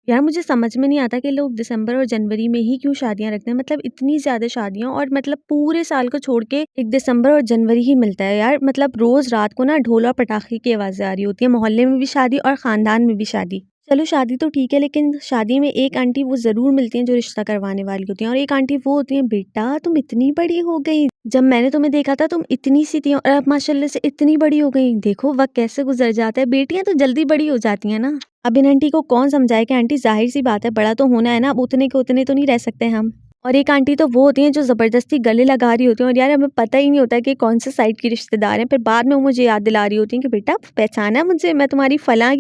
यार मुझे समझ में नहीं आता कि लोग दिसंबर और जनवरी में ही क्यों शादियां रखते हैं। मतलब इतनी ज़्यादा शादियां, और मतलब पूरे साल को छोड़ के एक दिसंबर और जनवरी ही मिलता है यार। मतलब रोज़ रात को ना ढोल और पटाखे की आवाज़ें आ रही होती है, मोहल्ले में भी शादी और ख़ानदान में भी शादी। चलो शादी तो ठीक है, लेकिन शादी में एक आंटी वो ज़रूर मिलती हैं जो रिश्ता करवाने वाली होती हैं, और एक आंटी वो होती हैं, बेटा तुम इतनी बड़ी हो गई, जब मैंने तुम्हें देखा था तुम इतनी सी थी और अब माशाल्लाह से इतनी बड़ी हो गई। देखो वक्त कैसे गुजर जाता है, बेटियां तो जल्दी बड़ी हो जाती हैं ना। अब इन आंटी को कौन समझाए कि आंटी जाहिर सी बात है, बड़ा तो होना है ना, अब उतने के उतने तो नहीं रह सकते हम। और एक आंटी तो वो होती हैं जो ज़बरदस्ती गले लगा रही होती हैं, और यार हमें पता ही नहीं होता कि कौन से साइड की रिश्तेदार हैं, फिर बाद में वो मुझे याद दिला रही होती हैं कि बेटा पहचाना मुझे, मैं तुम्हारी फलां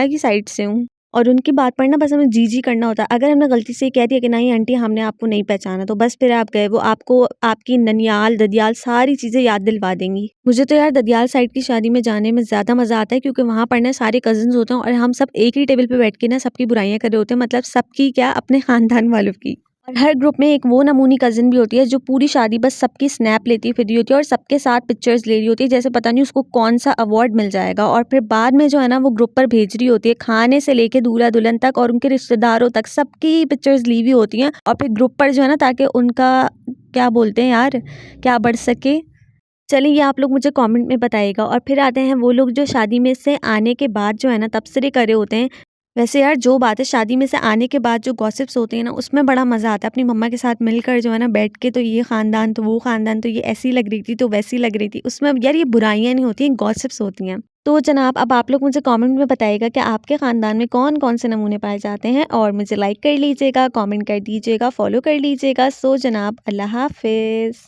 की साइड से हूँ। और उनकी बात पर ना बस हमें जी करना होता है। अगर हमने गलती से कह दिया कि नहीं आंटी हमने आपको नहीं पहचाना, तो बस फिर आप गए, वो आपको आपकी ननियाल ददियाल सारी चीज़ें याद दिलवा देंगी। मुझे तो यार ददियाल साइड की शादी में जाने में ज़्यादा मज़ा आता है, क्योंकि वहाँ पर ना सारे कज़िन्स होते हैं और हम सब एक ही टेबल पे बैठ के ना सबकी बुराइयाँ कर रहे होते हैं, मतलब सबकी क्या, अपने ख़ानदान वालों की। और हर ग्रुप में एक वो नमूनी कज़िन भी होती है जो पूरी शादी बस सबकी स्नैप लेती फिर रही होती है और सबके साथ पिक्चर्स ले रही होती है, जैसे पता नहीं उसको कौन सा अवार्ड मिल जाएगा। और फिर बाद में जो है ना वो ग्रुप पर भेज रही होती है, खाने से लेके दूल्हा दुल्हन तक और उनके रिश्तेदारों तक सबकी पिक्चर्स ली हुई होती हैं, और फिर ग्रुप पर जो है ना, ताकि उनका क्या बोलते हैं यार, क्या बढ़ सके। चलिए ये आप लोग मुझे कमेंट में बताइएगा। और फिर आते हैं वो लोग जो शादी में से आने के बाद जो है ना तबसरे करे होते हैं। वैसे यार जो बात है, शादी में से आने के बाद जो गॉसिप्स होते हैं ना, उसमें बड़ा मज़ा आता है अपनी मम्मा के साथ मिलकर जो है ना बैठ के, तो ये ख़ानदान तो वो ख़ानदान, तो ये ऐसी लग रही थी तो वैसी लग रही थी। उसमें यार ये बुराइयाँ नहीं होती हैं, गॉसिप्स होती हैं। तो जनाब अब आप लोग मुझे कमेंट में बताइएगा कि आपके ख़ानदान में कौन कौन से नमूने पाए जाते हैं, और मुझे लाइक कर लीजिएगा, कमेंट कर दीजिएगा, फॉलो कर लीजिएगा। सो जनाब अल्लाह हाफ़िज़।